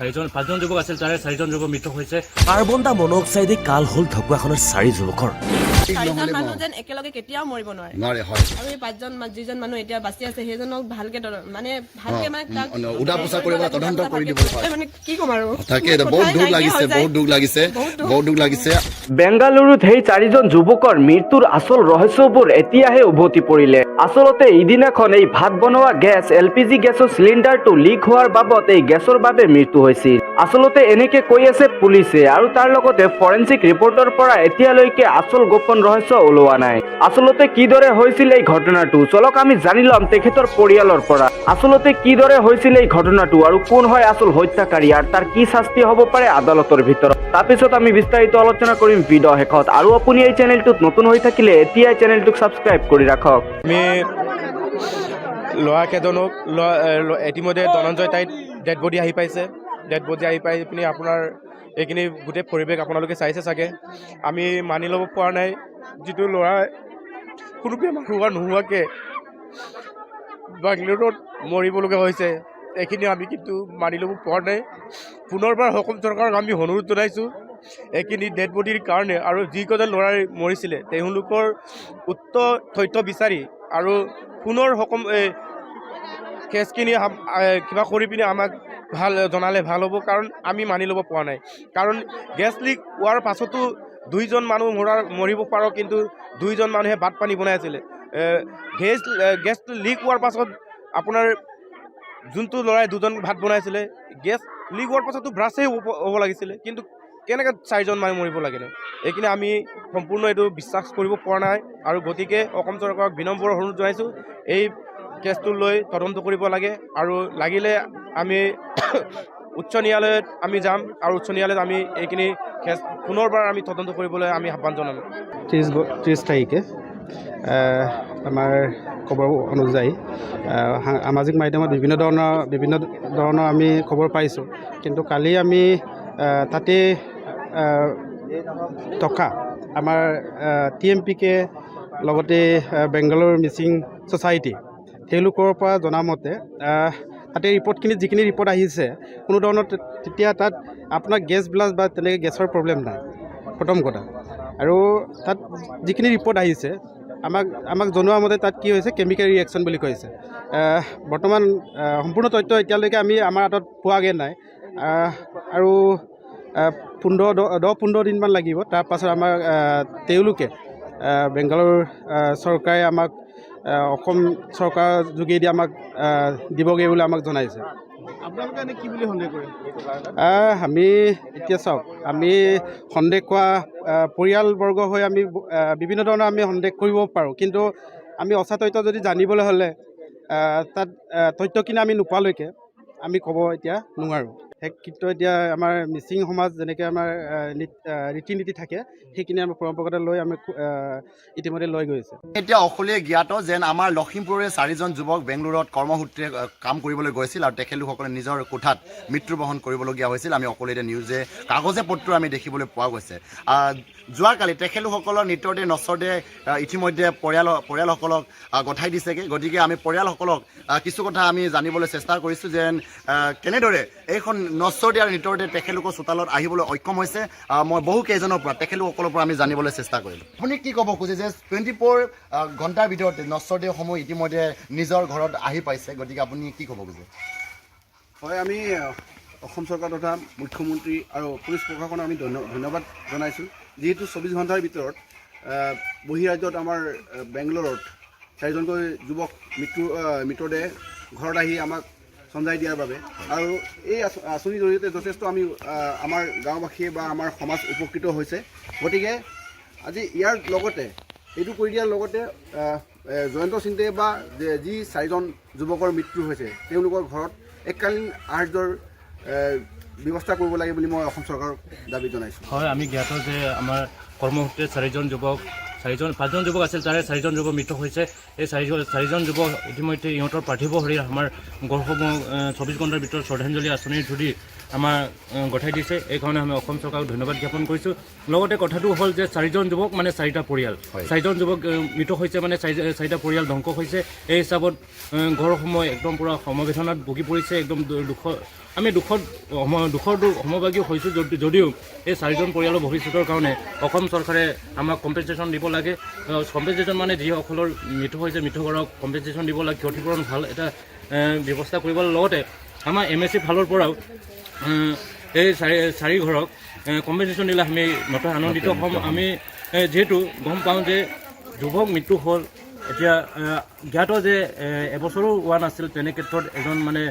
পাঁচজন যুৱক আছিল, তাৰে 4জন যুৱক মৃত্যু হৈছে। কাৰ্বন ডাই মনোক্সাইডে কাল হ'ল ঢকুৱাখনৰ 4 যুৱকৰ। 4জন মানুহ যেন একেলগে কেতিয়াও মৰিব নোৱাৰে আৰু এই 5জন যিজন মানুহ এতিয়া বাচি আছে সেইজনক ভালকে মানে তাক উদা পোছা কৰিব তদন্ত কৰি দিব মানে কি ক'ম আৰু তাকে বহুত দুখ লাগিছে। বেংগালুৰুত সেই 4জন যুৱকৰ মৃত্যুৰ আচল ৰহস্যবোৰ এতিয়াহে উভতি পৰিলে। আচলতে ইদিনাখন এই ভাত বনোৱা গেছ LPG গেছৰ চিলিণ্ডাৰটো লিক হোৱাৰ বাবদ এই গেছৰ বাবে মৃত্যু হৈছিল। আচলতে এনেকে কৈ আছে পুলিচে আৰু তাৰ লগতে ফৰেনচিক ৰিপৰ্টৰ পৰা এতিয়ালৈকে আচল গোপন ৰহস্য ওলোৱা নাই। আচলতে কিদৰে হৈছিল এই ঘটনাটো, চলক আমি জানি ল'ম তেখেতৰ পৰিয়ালৰ পৰা। আচলতে কিদৰে হৈছিল এই ঘটনাটো আৰু কোন হয় আচল হত্যাকাৰী আৰু তাৰ কি শাস্তি হ'ব পাৰে আদালতৰ ভিতৰত, তাৰপিছত আমি বিস্তাৰিত আলোচনা কৰিম ভিডিঅ' শেষত। আৰু আপুনি এই চেনেলটোত নতুন হৈ থাকিলে এতিয়াই চেনেলটোক ছাবস্ক্ৰাইব কৰি ৰাখক। আমি ল'ৰাকেইজনক ইতিমধ্যে ধনঞ্জয় তাইত ডেড বডি আহি পাইছে। ডেড বডি আহি পাই পিনি আপোনাৰ এইখিনি গোটেই পৰিৱেশ আপোনালোকে চাইছে চাগে। আমি মানি ল'ব পৰা নাই যিটো ল'ৰা কোনো বেমাৰ নোহোৱাকৈ বাংগালুৰুত মৰিবলগীয়া হৈছে, এইখিনি আমি কিন্তু মানি ল'ব পৰা নাই। পুনৰবাৰ অসম চৰকাৰক আমি অনুৰোধ জনাইছোঁ এইখিনি ডেড বডিৰ কাৰণে আৰু যিকেইজন ল'ৰাই মৰিছিলে তেওঁলোকৰ উত্তৰ তথ্য বিচাৰি আৰু পুনৰ কেছখিনি কিবা কৰি পিনি আমাক জনালে ভাল হ'ব, কাৰণ আমি মানি ল'ব পৰা নাই। কাৰণ গেছ লিক হোৱাৰ পাছতো 2জন মানুহ মৰিব পাৰোঁ, কিন্তু 2জন মানুহে ভাত পানী বনাই আছিলে। গেছ লিক হোৱাৰ পাছত আপোনাৰ যোনটো ল'ৰাই 2জন ভাত বনাইছিলে, গেছ লিক হোৱাৰ পাছতো ব্ৰাছেই হ'ব লাগিছিলে, কিন্তু কেনেকৈ 4জন মানুহ মৰিব লাগেনে? এইখিনি আমি সম্পূৰ্ণ এইটো বিশ্বাস কৰিব পৰা নাই আৰু গতিকে অসম চৰকাৰক বিনম্ৰ অনুৰোধ জনাইছোঁ এই কেছটো লৈ তদন্ত কৰিব লাগে আৰু লাগিলে আমি উচ্চ ন্যায়ালয়ত আমি যাম আৰু উচ্চ ন্যায়ালয়ত আমি এইখিনি কেছ পুনৰবাৰ আমি তদন্ত কৰিবলৈ আমি আহ্বান জনাম। 30 তাৰিখে আমাৰ খবৰ অনুযায়ী সামাজিক মাধ্যমত বিভিন্ন ধৰণৰ আমি খবৰ পাইছোঁ, কিন্তু কালি আমি তাতে থকা আমাৰ TMPK লগতে বেংগালুৰু মিচিং ছ'চাইটি তেওঁলোকৰ পৰা জনামতে তাতে যিখিনি ৰিপৰ্ট আহিছে কোনো ধৰণৰ তেতিয়া তাত আপোনাৰ গেছ ব্লাষ্ট বা তেনেকৈ গেছৰ প্ৰব্লেম নাই প্ৰথম কথা। আৰু তাত যিখিনি ৰিপৰ্ট আহিছে আমাক জনোৱা মতে তাত কি হৈছে কেমিকেল ৰিয়েকশ্যন বুলি কৈছে। বৰ্তমান সম্পূৰ্ণ তথ্য এতিয়ালৈকে আমাৰ হাতত পোৱাগৈ নাই আৰু 10-15 দিনমান লাগিব। তাৰপাছত আমাৰ তেওঁলোকে বেংগালুৰু চৰকাৰে আমাক অসম চৰকাৰৰ যোগেদি আমাক দিবগৈ বুলি আমাক জনাইছে। আপোনালোকে এনে কি বুলি সন্দেহ কৰে? আমি এতিয়া চাওক, আমি সন্দেহ কৰা পৰিয়ালবৰ্গ হৈ আমি বিভিন্ন ধৰণৰ আমি সন্দেহ কৰিব পাৰোঁ, কিন্তু আমি সঁচা তথ্য যদি জানিবলৈ হ'লে তাত তথ্যখিনি আমি নোপোৱালৈকে আমি ক'ব এতিয়া নোৱাৰোঁ। কিন্তু এতিয়া আমাৰ মিচিং সমাজ যেনেকৈ আমাৰ ৰীতি নীতি থাকে সেইখিনি আমাৰ পৰম্পৰাগত লৈ আমি ইতিমধ্যে লৈ গৈছে। এতিয়া অকলে জ্ঞাত যেন আমাৰ লখিমপুৰৰে 4জন যুৱক বেংগলুৰুত কৰ্মসূত্ৰে কাম কৰিবলৈ গৈছিল আৰু তেখেতলোকসকলে নিজৰ কোঠাত মৃত্যুবৰণ কৰিবলগীয়া হৈছিল। আমি অকলে এতিয়া নিউজে কাগজে পত্ৰ আমি দেখিবলৈ পোৱা গৈছে। যোৱাকালি তেখেতলোকসকলৰ মৃতদেহ নশ্বৰদেহ ইতিমধ্যে পৰিয়ালসকলক গঠাই দিছেগৈ। গতিকে আমি পৰিয়ালসকলক কিছু কথা আমি জানিবলৈ চেষ্টা কৰিছোঁ যেন কেনেদৰে এইখন নশ্বৰদেহ আৰু মৃতদেহ তেখেতলোকৰ চোতালত আহিবলৈ অক্ষম হৈছে। মই বহু কেইজনৰ পৰা তেখেতলোকসকলৰ পৰা আমি জানিবলৈ চেষ্টা কৰিলোঁ। আপুনি কি ক'ব খোজে যে 24 ঘণ্টাৰ ভিতৰতে নশ্বৰদেহসমূহ ইতিমধ্যে নিজৰ ঘৰত আহি পাইছে, গতিকে আপুনি কি ক'ব খোজে? হয়, আমি অসম চৰকাৰ তথা মুখ্যমন্ত্ৰী আৰু পুলিচ প্ৰশাসনক আমি ধন্যবাদ জনাইছোঁ, যিহেতু 24 ঘণ্টাৰ ভিতৰত বহিৰাজ্যত আমাৰ বেংগলোৰত 4জনকৈ যুৱক মৃতদেহ ঘৰত আহি আমাক চঞ্জাই দিয়াৰ বাবে। আৰু এই আঁচনিৰ জৰিয়তে যথেষ্ট আমি আমাৰ গাঁওবাসী বা আমাৰ সমাজ উপকৃত হৈছে। গতিকে আজি ইয়াৰ লগতে এইটো কৰি দিয়াৰ লগতে জয়ন্ত সিন্ধে বা যি 4জন যুৱকৰ মৃত্যু হৈছে তেওঁলোকৰ ঘৰত এককালীন আহাৰ্যৰ ব্যৱস্থা কৰিব লাগে বুলি মই অসম চৰকাৰক দাবী জনাইছোঁ। হয়, আমি জ্ঞাত যে আমাৰ কৰ্মসূত্ৰে 5জন যুৱক আছিল, তাৰে 4জন যুৱক মৃত্যু হৈছে। এই 4জন যুৱক ইতিমধ্যে ইহঁতৰ পাৰ্থিৱ শৰীৰ আমাৰ গড়সমূহ 24 ঘণ্টাৰ ভিতৰত শ্ৰদ্ধাঞ্জলি আঁচনিৰ থ্ৰুদি আমাৰ গঠাই দিছে। এইকাৰণে আমি অসম চৰকাৰক ধন্যবাদ জ্ঞাপন কৰিছোঁ। লগতে কথাটো হ'ল যে 4জন যুৱক মানে 4টা পৰিয়াল, 4জন যুৱক মৃত হৈছে মানে 4টা পৰিয়াল ধ্বংস হৈছে। এই হিচাপত ঘৰসমূহ একদম পূৰা সমবেদনাত ভুগি পৰিছে। একদম আমি দুখৰ সমভাগী হৈছোঁ যদিও এই 4জন পৰিয়ালৰ ভৱিষ্যতৰ কাৰণে অসম চৰকাৰে আমাক কম্পেনচেশ্যন দিব লাগে। কম্পেনচেশ্যন মানে যিসকলৰ মৃত্যু হৈছে মৃতকৰক কম্পেনচেশ্যন দিব লাগে, ক্ষতিপূৰণ ভাল এটা ব্যৱস্থা কৰিব। লগতে আমাৰ MSC ফালৰ পৰাও এই 4 ঘৰক কম্পেনচেশ্যন দিলে আমি নথৈ আনন্দিত হ'ম। আমি যিহেতু গম পাওঁ যে যুৱক মৃত্যু হ'ল, এতিয়া জ্ঞাত যে এবছৰো হোৱা নাছিল, তেনে ক্ষেত্ৰত এজন মানে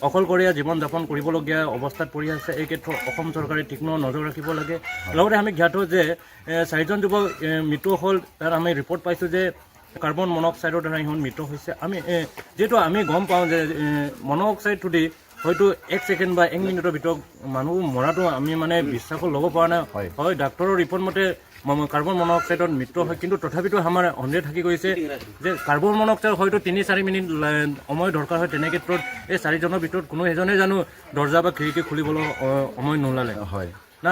অকলশৰীয়া জীৱন যাপন কৰিবলগীয়া অৱস্থাত পৰি আছে। এই ক্ষেত্ৰত অসম চৰকাৰে তীক্ষ্ণ নজৰ ৰাখিব লাগে। লগতে আমি জ্ঞাত যে 4জন যুৱক মৃত্যু হ'ল, তাত আমি ৰিপৰ্ট পাইছোঁ যে কাৰ্বন মনক্সাইডৰ দ্বাৰা ইহঁত মৃত্যু হৈছে। আমি যিহেতু আমি গম পাওঁ যে মনক্সাইডটো দি হয়তো 1 ছেকেণ্ড বা 1 মিনিটৰ ভিতৰত মানুহ মৰাটো আমি মানে বিশ্বাস ল'ব পৰা নাই। হয়, ডাক্তৰৰ ৰিপৰ্ট মতে কাৰ্বন মনক্সাইডত মৃত্যু হয়, কিন্তু তথাপিতো আমাৰ সন্দেহ থাকি গৈছে যে কাৰ্বন মনক্সাইড হয়তো 3-4 মিনিট সময় দৰকাৰ হয়। তেনে ক্ষেত্ৰত এই 4জনৰ ভিতৰত কোনো এজনে জানো দৰ্জা বা খিৰিকী খুলিবলৈ সময় নোলালে? হয় না,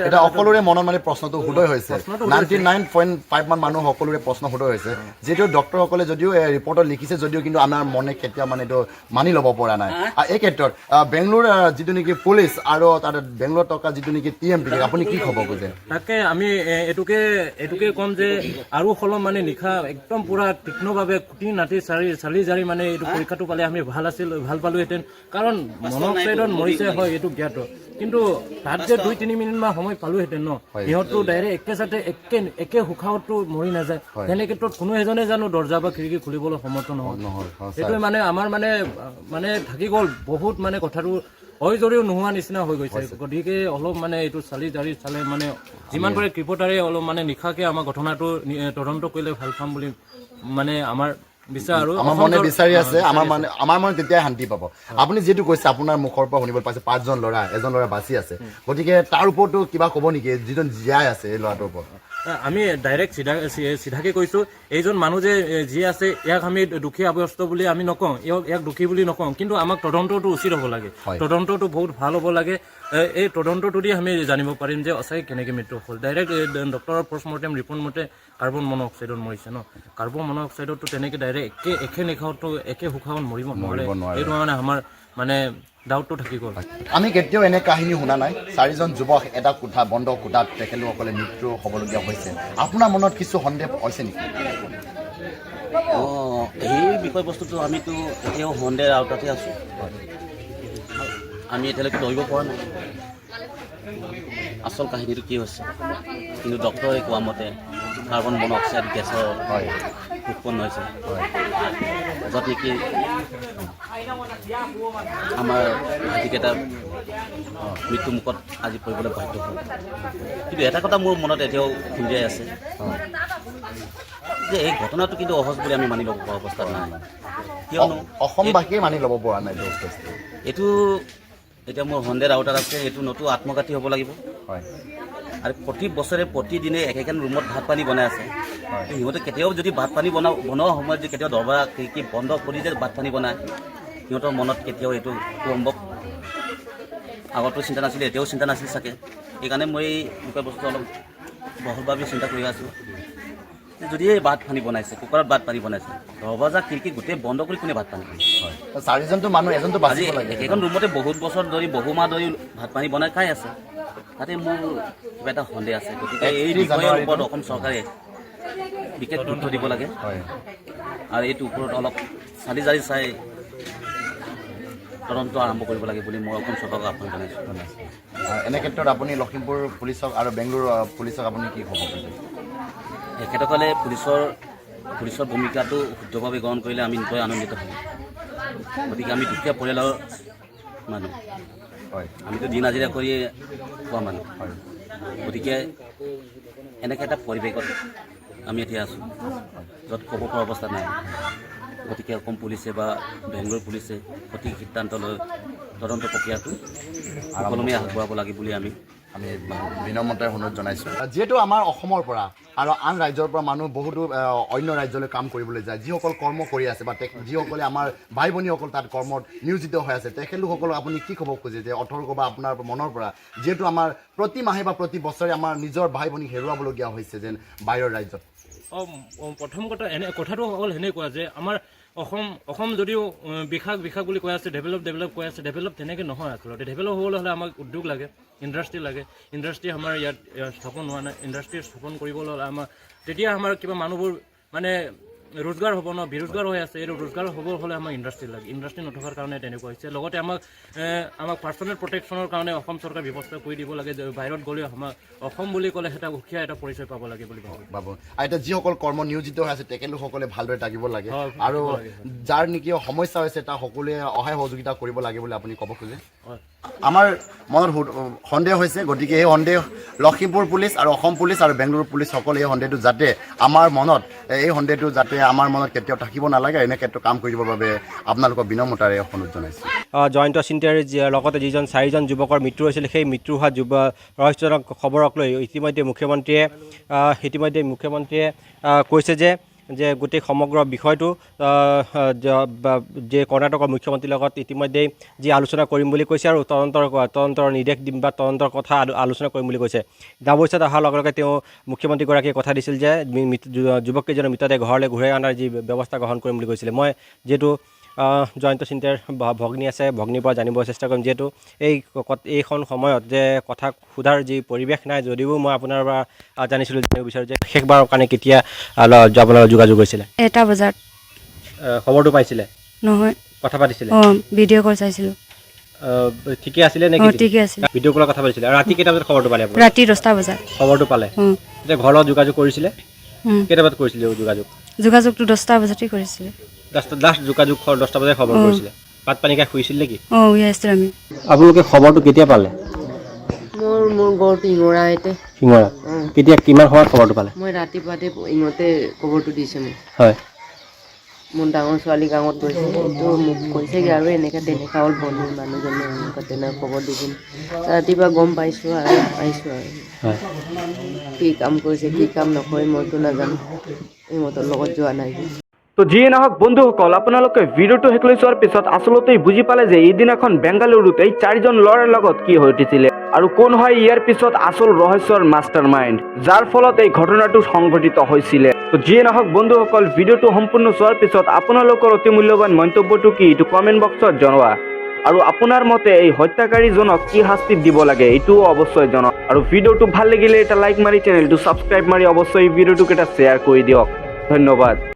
এটা সকলোৰে মনত মানে প্ৰশ্নটো সুদয় হৈছে। 99.5 মান মানুহ সকলোৰে প্ৰশ্ন সুদয় হৈছে। যিহেতু ডক্তৰসকলে যদিও ৰিপৰ্টত লিখিছে যদিও কিন্তু আমাৰ মনে কেতিয়া মানে এইটো মানি ল'ব পৰা নাই। এই ক্ষেত্ৰত বেংগলোৰ যিটো নেকি পুলিচ আৰু তাত বেংগলোৰত থকা যিটো নেকি TMP, আপুনি কি ক'ব খোজে? তাকে আমি এইটোকে ক'ম যে আৰু সলম মানে নিশা একদম পূৰা তীক্ষ্ণভাৱে খুটি নাটি চালি জাৰি মানে এইটো পৰীক্ষাটো পালে আমি ভাল পালোহেঁতেন। কাৰণ মনক্সাইডত মৰিছে হয়, এইটো জ্ঞাত, কিন্তু তাত যে 2-3 মিনিট মান সময় পালোহেঁতেন ন, সিহঁতটো ডাইৰেক্ট একেচাতে একে সুখাৱতটো মৰি নাযায়। তেনে ক্ষেত্ৰত কোনো এজনে জানো দৰ্জা বা খিৰিকী খুলিবলৈ সমৰ্থ নহয়। সেইটোৱে মানে আমাৰ মানে থাকি গ'ল বহুত মানে কথাটো হয় যদিও নোহোৱা নিচিনা হৈ গৈছে। গতিকে অলপ মানে এইটো চালি জাৰি চালে মানে যিমান পাৰে ৰিপৰ্টাৰে অলপ মানে নিশাকে আমাৰ ঘটনাটো তদন্ত কৰিলে ভাল পাম বুলি মানে আমাৰ বিচাৰ। আৰু আমাৰ মনে বিচাৰি আছে, আমাৰ মনে তেতিয়াই শান্তি পাব। আপুনি যিহেতু কৈছে আপোনাৰ মুখৰ পৰা শুনিবলৈ পাইছে 5জন ল'ৰা, এজন ল'ৰা বাচি আছে, গতিকে তাৰ ওপৰতো কিবা ক'ব নেকি যিজন জীয়াই আছে এই ল'ৰাটোৰ ওপৰত? আমি ডাইৰেক্ট চিধাকে কৈছোঁ, এইজন মানুহ যে যি আছে ইয়াক আমি দুখী অৱস্থ বুলি আমি নকওঁ, ইয়াক দুখী বুলি নকওঁ, কিন্তু আমাক তদন্তটো উচিত হ'ব লাগে। তদন্তটো বহুত ভাল হ'ব লাগে। এই তদন্তটো দি আমি জানিব পাৰিম যে সঁচাই কেনেকৈ মৃত্যু হ'ল। ডাইৰেক্ট ডক্টৰৰ পষ্টমৰ্টেম ৰিপৰ্ট মতে কাৰ্বন মনক্সাইডত মৰিছে ন। কাৰ্বন মনক্সাইডতো তেনেকৈ ডাইৰেক্ট একে নিশাওতো একে সুখাৱত মৰিব নোৱাৰে। এইটো মানে আমাৰ মানে ডাউটটো থাকি গ'ল। আমি কেতিয়াও এনে কাহিনী শুনা নাই। 4জন যুৱক এটা বন্ধ কোঠাত তেখেতসকলে মৃত্যু হ'বলগীয়া হৈছে। আপোনাৰ মনত কিছু সন্দেহ হৈছে নেকি? এই বিষয়বস্তুটো আমিতো এতিয়াও সন্দেহৰ আওতাতে আছোঁ। আমি এতিয়ালৈকে ধৰিব পৰা নাই আচল কাহিনীটো কি হৈছে, কিন্তু ডক্টৰে কোৱা মতে কাৰ্বন মনক্সাইড গেছৰ উৎপন্ন হৈছে, য'ত নেকি আমাৰ ভাইটিকেইটা মৃত্যুমুখত আজি পৰিবলৈ বাধ্য হ'ল। কিন্তু এটা কথা মোৰ মনত এতিয়াও খুন্দিয়াই আছে যে এই ঘটনাটো কিন্তু সহজ বুলি আমি মানি ল'ব পৰা অৱস্থাত নাই। কিয়নো অসমবাসীয়ে মানি ল'ব পৰা নাই। এইটো এতিয়া মোৰ সন্দেহৰ আওতাত আছে, এইটো নতুন আত্মঘাতী হ'ব লাগিব। আৰু প্ৰতি বছৰে প্ৰতিদিনে একেখন ৰুমত ভাত পানী বনাই আছে। সিহঁতে কেতিয়াও যদি ভাত পানী বনোৱা সময়ত যদি কেতিয়াও দৰবা খিৰিকী বন্ধ কৰি যে ভাত পানী বনায়, সিহঁতৰ মনত কেতিয়াও এইটো সম্ভৱ আগতো চিন্তা নাছিলে, এতিয়াও চিন্তা নাছিল চাগে। সেইকাৰণে মই এই বিষয়বস্তু অলপ বহুলভাৱে চিন্তা কৰি আছোঁ। যদি এই ভাত পানী বনাইছে, কুকাৰত ভাত পানী বনাইছে, দৰৱাজা খিৰিকী গোটেই বন্ধ কৰি কোনে ভাত পানী বনাইছে? 4জনটো মানুহ, এজনটো বাচিব লাগে। একেখন ৰুমতে বহুত বছৰ ধৰি বহু মাহ ধৰি ভাত পানী বনাই খাই আছে। তাতে মোৰ কিবা এটা সন্দেহ আছে। গতিকে এই বিষয়ৰ ওপৰত অসম চৰকাৰে বিশেষ গুৰুত্ব দিব লাগে আৰু এইটোৰ ওপৰত অলপ চালি জাৰি চাই তদন্ত আৰম্ভ কৰিব লাগে বুলি মই অসম চৰকাৰক আহ্বান জনাইছোঁ। এনে ক্ষেত্ৰত আপুনি লখিমপুৰ পুলিচক আৰু বেংগলোৰ পুলিচক আপুনি কি ক'ব খুজিছে? তেখেতসকলে পুলিচৰ ভূমিকাটো শুদ্ধভাৱে গ্ৰহণ কৰিলে আমি নিশ্চয় আনন্দিত হ'ম। গতিকে আমি দুখীয়া পৰিয়ালৰ মানুহ, আমিতো দিন হাজিৰা কৰিয়ে খোৱা মানুহ। গতিকে এনেকৈ এটা পৰিৱেশত আমি এতিয়া আছোঁ য'ত ক'ব পৰা অৱস্থা নাই। গতিকে অসম পুলিচে বা বেংগলোৰ পুলিচে সঠিক সিদ্ধান্ত লৈ তদন্ত প্ৰক্ৰিয়াটো সুকলমে আগবঢ়াব লাগে বুলি আমি আমি বিনম্ৰতাৰে অনুৰোধ জনাইছোঁ। যিহেতু আমাৰ অসমৰ পৰা আৰু আন ৰাজ্যৰ পৰা মানুহ বহুতো অন্য ৰাজ্যলৈ কাম কৰিবলৈ যায়, যিসকল কৰ্ম কৰি আছে বা যিসকলে আমাৰ ভাই ভনীসকল তাত কৰ্মত নিয়োজিত হৈ আছে, তেখেতলোকসকলক আপুনি কি ক'ব খোজে যে অথৰ্ক বা আপোনাৰ মনৰ পৰা, যিহেতু আমাৰ প্ৰতি মাহে বা প্ৰতি বছৰে আমাৰ নিজৰ ভাই ভনীক হেৰুৱাবলগীয়া হৈছে যেন বাহিৰৰ ৰাজ্যত? প্ৰথম কথা কথাটো হ'ল সেনেকুৱা যে আমাৰ অসম যদিও বিকাশ বুলি কৈ আছে, ডেভেলপ কৈ আছে, ডেভেলপ তেনেকৈ নহয় আচলতে। ডেভেলপ হ'বলৈ হ'লে আমাক উদ্যোগ লাগে, ইণ্ডাষ্ট্ৰি লাগে। ইণ্ডাষ্ট্ৰি আমাৰ ইয়াত স্থাপন হোৱা নাই। ইণ্ডাষ্ট্ৰি স্থাপন কৰিবলৈ হ'লে আমাৰ তেতিয়া আমাৰ কিবা মানুহবোৰ মানে ৰোজগাৰ হ'ব ন, বেৰোজগাৰ হৈ আছে। এইটো ৰোজগাৰ হ'ব হ'লে আমাক ইণ্ডাষ্ট্ৰি লাগে। ইণ্ডাষ্ট্ৰি নথকাৰ কাৰণে তেনেকুৱা হৈছে। লগতে আমাক পাৰ্চনেল প্ৰটেকশ্যনৰ কাৰণে অসম চৰকাৰে ব্যৱস্থা কৰি দিব লাগে, যে বাহিৰত গ'লেও আমাক অসম বুলি ক'লে এটা সুকীয়া এটা পৰিচয় পাব লাগে বুলি ভাবোঁ। আৰু এতিয়া যিসকল কৰ্ম নিয়োজিত হৈ আছে তেখেতলোকসকলে ভালদৰে থাকিব লাগে, আৰু যাৰ নেকি সমস্যা হৈছে তাৰ সকলোৱে সহায় সহযোগিতা কৰিব লাগে বুলি আপুনি ক'ব খোজে? আমাৰ মনত সন্দেহ হৈছে, গতিকে এই সন্দেহ লখিমপুৰ পুলিচ আৰু অসম পুলিচ আৰু বেংগলুৰু পুলিচ সকলে এই সন্দেহটো যাতে আমাৰ মনত কেতিয়াও থাকিব নালাগে, এনে ক্ষেত্ৰত কাম কৰি দিবৰ বাবে আপোনালোকৰ বিনম্ৰতাৰে অনুৰোধ জনাইছোঁ। জয়ন্ত চিন্তাৰ লগতে যিজন 4জন যুৱকৰ মৃত্যু হৈছিল, সেই মৃত্যু হোৱা ৰহস্যজনক খবৰক লৈ ইতিমধ্যে মুখ্যমন্ত্ৰীয়ে কৈছে যে গোটেই সমগ্ৰ বিষয়টো যে কৰ্ণাটকৰ মুখ্যমন্ত্ৰীৰ লগত ইতিমধ্যেই যি আলোচনা কৰিম বুলি কৈছে, আৰু তদন্তৰ নিৰ্দেশ দিম বা তদন্তৰ কথা আলোচনা কৰিম বুলি কৈছে। দাবৈচাত অহাৰ লগে লগে তেওঁ মুখ্যমন্ত্ৰীগৰাকীয়ে কথা দিছিল যে যুৱককেইজনৰ মৃতদেহ ঘৰলৈ ঘূৰাই অনাৰ যি ব্যৱস্থা গ্ৰহণ কৰিম বুলি কৈছিলে। মই যিহেতু জয়ন্ত চিন্তাৰ ভগ্নী আছে, ভগ্নীৰ পৰা জানিব চেষ্টা কৰিম, যিহেতু এইখন সময়ত যে কথা সোধাৰ যি পৰিৱেশ নাই, যদিও মই আপোনাৰ পৰা জানিব বিচাৰোঁ যে শেষবাৰৰ কাৰণে কেতিয়া আপোনাৰ যোগাযোগ হৈছিলে? 1টা বজাত। খবৰটো পাইছিলে? নহয়, কথা পাতিছিলে? ভিডিঅ' কল চাইছিলোঁ। ঠিকে আছিলে নেকি? ঠিকে আছিলে। ভিডিঅ' কলত কথা পাতিছিলে। আৰু ৰাতি কেইটা বজাত খবৰটো পালে? ৰাতি 10টা বজাত খবৰটো পালে। এতিয়া ঘৰৰ লগত যোগাযোগ কৰিছিলে? কেইটা বজাত কৰিছিলে যোগাযোগটো? 10টা বজাতেই কৰিছিলে। লাষ্ট যোগাযোগ 10টা বজাত খবৰ কৰিছিলে। ভাত পানী খাই শুইছিল নেকি? আছিলোঁ আমি। আপোনালোকে খবৰটো কেতিয়া পালে? মোৰ ঘৰটো শিঙৰা। কেতিয়া কিমান সময়ত খবৰটো পালে? মই ৰাতিপুৱাতে ইহঁতে খবৰটো দিছে মোক। হয়। মোৰ ডাঙৰ ছোৱালী গাঁৱত গৈছে, এইটো মোক কৈছেগৈ আৰু তেনেকুৱা হ'ল বন্ধু মানুহজনে তেনেকুৱা খবৰ দি কিনে ৰাতিপুৱা গম পাইছোঁ আৰু কি কাম কৰিছে কি কাম নকৰে মইতো নাজানো, ইহঁতৰ লগত যোৱা নাই। তো যিয়ে নহওক বন্ধুসকল, আপোনালোকে ভিডিঅ'টো শেষলৈ চোৱাৰ পিছত আচলতেই বুজি পালে যে এইদিনাখন বেংগালুৰুত এই 4জন ল'ৰাৰ লগত কি হৈ উঠিছিলে, আৰু কোন হয় ইয়াৰ পিছত আচল ৰহস্যৰ মাষ্টাৰ মাইণ্ড, যাৰ ফলত এই ঘটনাটো সংঘটিত হৈছিলে। তো যিয়ে নহওক বন্ধুসকল, ভিডিঅ'টো সম্পূৰ্ণ চোৱাৰ পিছত আপোনালোকৰ অতি মূল্যৱান মন্তব্যটো কি এইটো কমেণ্ট বক্সত জনোৱা, আৰু আপোনাৰ মতে এই হত্যাকাৰীজনক কি শাস্তি দিব লাগে এইটোও অৱশ্যই জনাওক। আৰু ভিডিঅ'টো ভাল লাগিলে এটা লাইক মাৰি চেনেলটো ছাবস্ক্ৰাইব মাৰি অৱশ্যই ভিডিঅ'টোক এটা শ্বেয়াৰ কৰি দিয়ক। ধন্যবাদ।